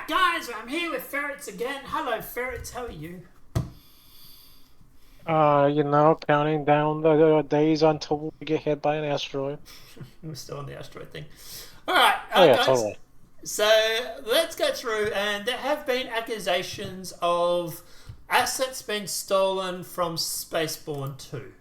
Alright guys, I'm here with Ferrets again. Hello Ferrets, how are you? Counting down the days until we get hit by an asteroid. We're still on the asteroid thing. Alright, Oh yeah, guys. totally. So let's go through, and there have been accusations of assets being stolen from SpaceBorne 2.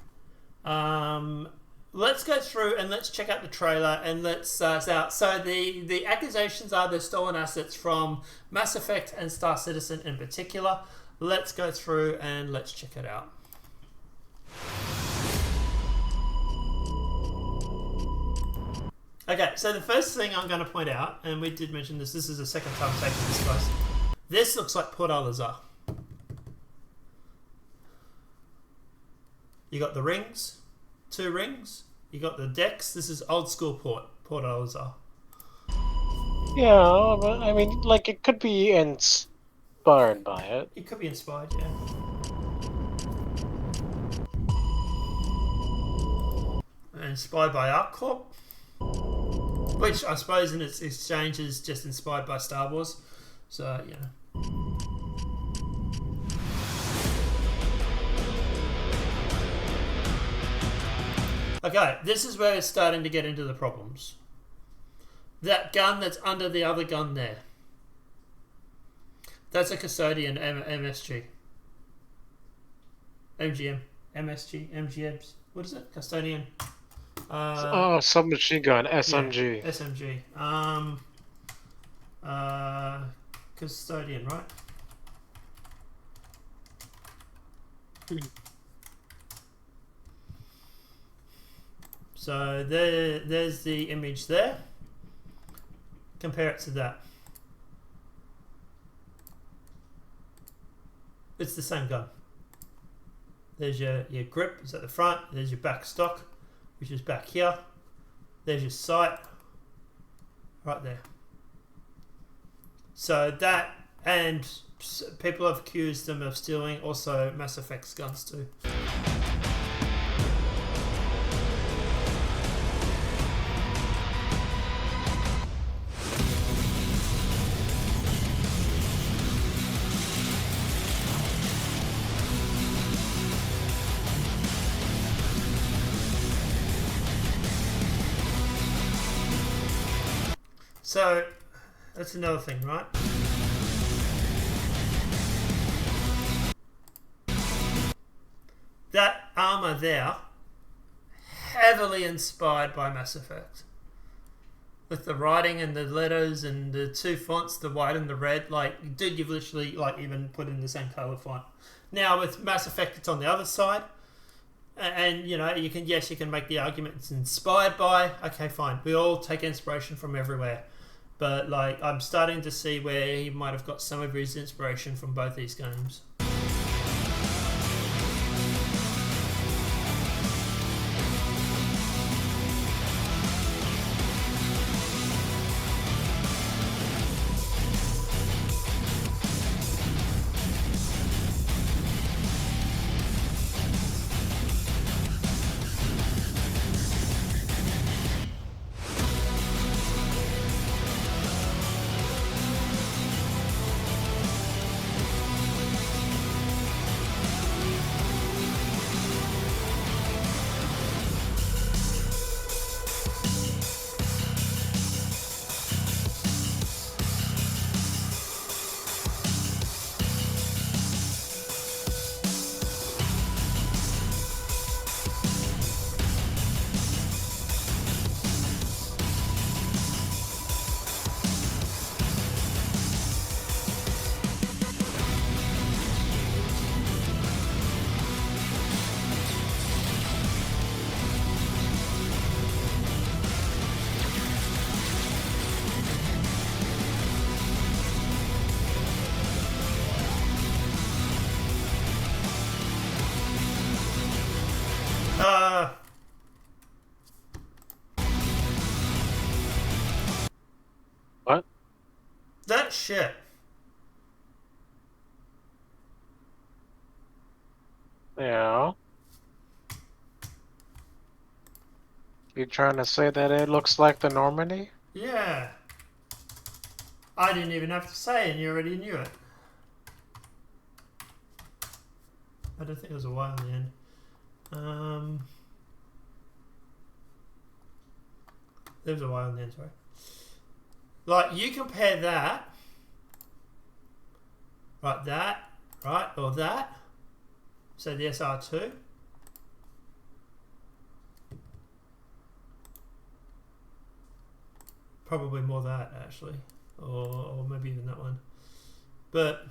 Let's go through and let's check out the trailer and let's out. So the accusations are the stolen assets from Mass Effect and Star Citizen in particular. Let's go through and let's check it out. Okay, so the first thing I'm going to point out, and we did mention this is the second time taking this place. This looks like Port Alizar. You got the rings, 2 rings. You got the decks. This is old school Port Alizar. Yeah, but I mean, like, it could be inspired by it. It could be inspired, yeah. Inspired by ArcCorp, which I suppose in its exchange is just inspired by Star Wars. So, you know. Okay, this is where it's starting to get into the problems. That gun that's under the other gun there. That's a custodian MSG. MGM. MSG. MGMs. What is it? Custodian. Submachine gun, SMG. Yeah, SMG. Custodian, right? So there's the image there. Compare it to that. It's the same gun. There's your grip, it's at the front. There's your back stock, which is back here. There's your sight, right there. So that, and people have accused them of stealing also Mass Effect's guns too. So that's another thing, right? That armor there, heavily inspired by Mass Effect. With the writing and the letters and the 2 fonts, the white and the red, like, dude, you've literally, like, even put in the same color font. Now with Mass Effect, it's on the other side. And, you know, you can make the argument it's inspired by. Okay, fine. We all take inspiration from everywhere. But, like, I'm starting to see where he might have got some of his inspiration from both these games. What? That shit. Yeah. You trying to say that it looks like the Normandy? Yeah. I didn't even have to say, and you already knew it. I don't think there was a Y on the end. There was a Y on the end, sorry. Like, you compare that, right, that, right, or that, so the SR2. Probably more that, actually. Or maybe even that one. But,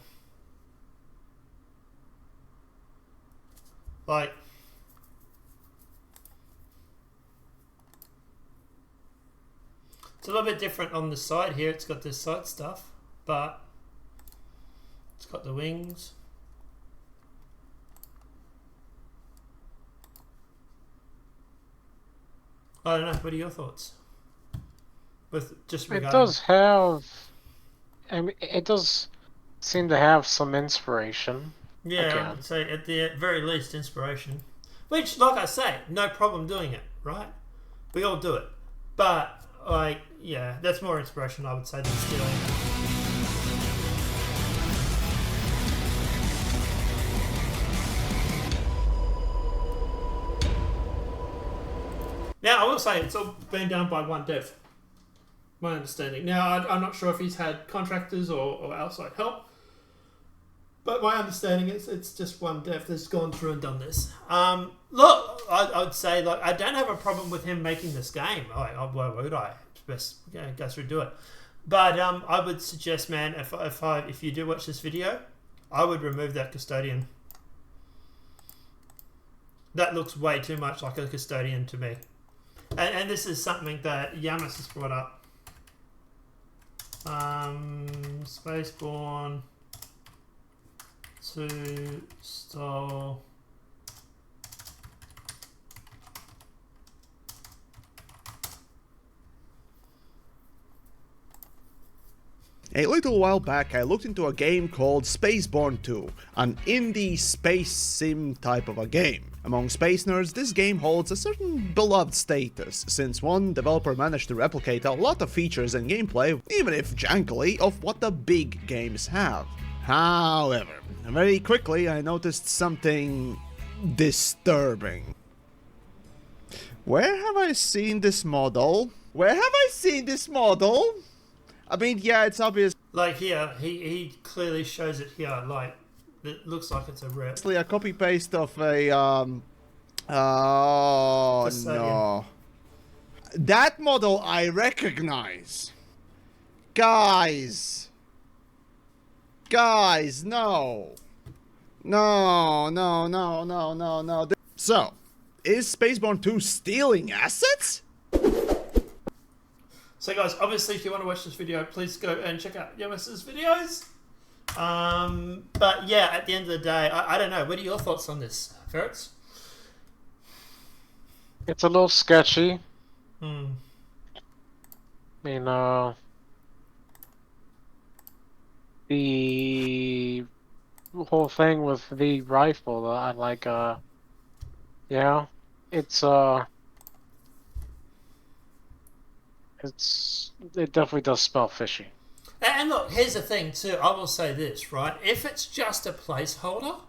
like, it's a little bit different on the side here. It's got this side stuff, but it's got the wings. I don't know. What are your thoughts? With just it does have. I mean, it does seem to have some inspiration. Yeah, again. I would say at the very least inspiration. Which, like I say, no problem doing it, right? We all do it. But, like, yeah, that's more inspiration, I would say, than stealing. Now, I will say it's all been done by one dev. My understanding. Now, I'm not sure if he's had contractors or outside help. But my understanding is it's just one dev that's gone through and done this. Look, I would say, like, I don't have a problem with him making this game. Why would I? It's best go through and do it. But I would suggest, man, if you do watch this video, I would remove that custodian. That looks way too much like a custodian to me. And this is something that Yamas has brought up. SpaceBorne to stall. A little while back I looked into a game called SpaceBorne 2, an indie space sim type of a game. Among space nerds, this game holds a certain beloved status, since one developer managed to replicate a lot of features and gameplay, even if jankily, of what the big games have. However, very quickly I noticed something disturbing. Where have I seen this model? Where have I seen this model? I mean, yeah, it's obvious. Like here, he clearly shows it here. Like, it looks like it's a rip. Actually, a copy paste of a oh no, that model I recognize. Guys, no. So, is SpaceBorne 2 stealing assets? So guys, obviously if you want to watch this video, please go and check out Yamas's videos. But yeah, at the end of the day, I don't know. What are your thoughts on this, Ferrets? It's a little sketchy. Hmm. I mean, the whole thing with the rifle, I like, yeah, it definitely does smell fishy. And look, here's the thing too. I will say this, right? If it's just a placeholder,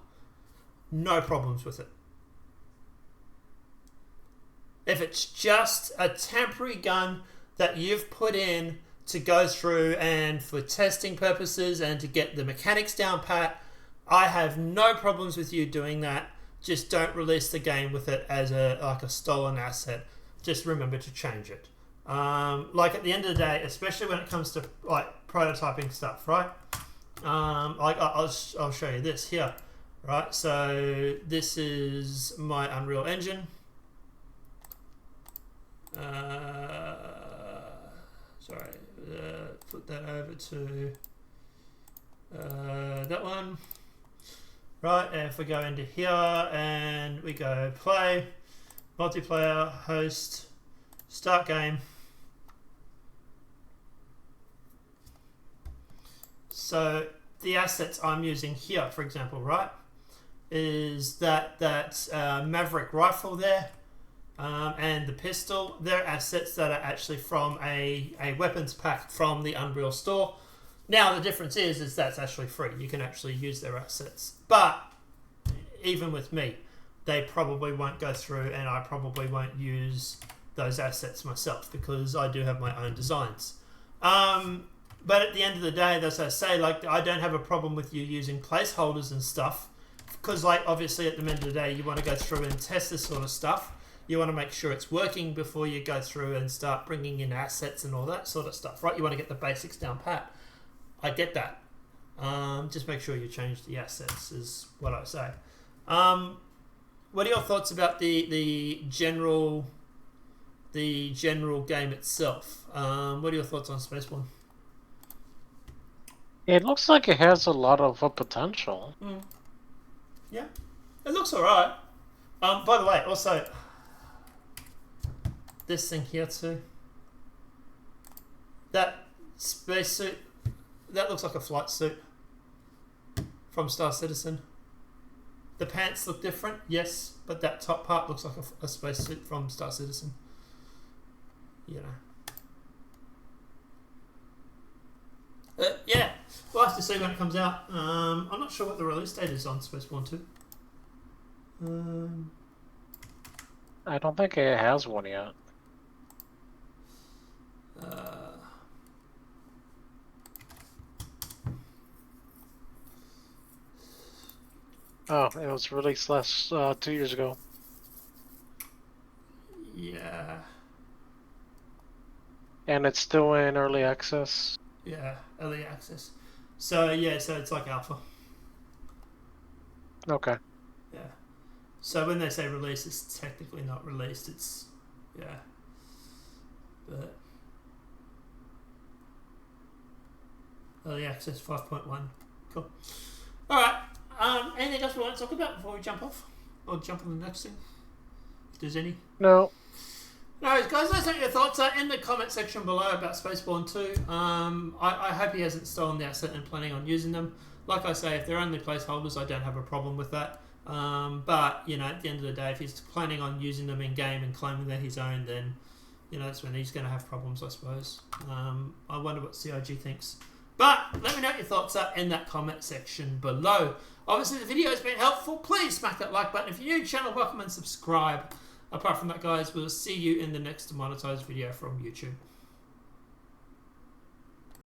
no problems with it. If it's just a temporary gun that you've put in to go through and for testing purposes and to get the mechanics down pat, I have no problems with you doing that. Just don't release the game with it as a stolen asset. Just remember to change it. Like at the end of the day, especially when it comes to like prototyping stuff, right? Like I'll show you this here, right? So this is my Unreal Engine. Sorry, put that over to that one. Right, and if we go into here and we go play, multiplayer, host, start game. So the assets I'm using here, for example, right, is that Maverick rifle there, and the pistol. They're assets that are actually from a weapons pack from the Unreal store. Now the difference is that's actually free. You can actually use their assets. But even with me, they probably won't go through, and I probably won't use those assets myself because I do have my own designs. But at the end of the day, as I say, like, I don't have a problem with you using placeholders and stuff because, like, obviously at the end of the day, you want to go through and test this sort of stuff. You want to make sure it's working before you go through and start bringing in assets and all that sort of stuff, right? You want to get the basics down pat. I get that. Just make sure you change the assets is what I say. What are your thoughts about the general game itself? What are your thoughts on SpaceBorne? It looks like it has a lot of potential. Yeah, it looks alright. By the way, also this thing here too. That spacesuit, that looks like a flight suit from Star Citizen. The pants look different, yes, but that top part looks like a spacesuit from Star Citizen. You know. Yeah, we'll have to see when it comes out. I'm not sure what the release date is on SpaceBorne 2. I don't think it has one yet. Oh, it was released 2 years ago. Yeah. And it's still in early access. Yeah, early access. So yeah, so it's like alpha. Okay. Yeah. So when they say release, it's technically not released. It's but early access 5.1. Cool. All right. Anything else we want to talk about before we jump off, or jump on the next thing? If there's any. No. Alright guys, let us know your thoughts in the comment section below about SpaceBorne 2. I hope he hasn't stolen the asset and planning on using them. Like I say, if they're only placeholders, I don't have a problem with that. But, you know, at the end of the day, if he's planning on using them in-game and claiming they're his own, then, you know, that's when he's going to have problems, I suppose. I wonder what CIG thinks. But let me know what your thoughts are in that comment section below. Obviously, the video has been helpful. Please smack that like button. If you're new to the channel, welcome and subscribe. Apart from that, guys, we'll see you in the next demonetized video from YouTube.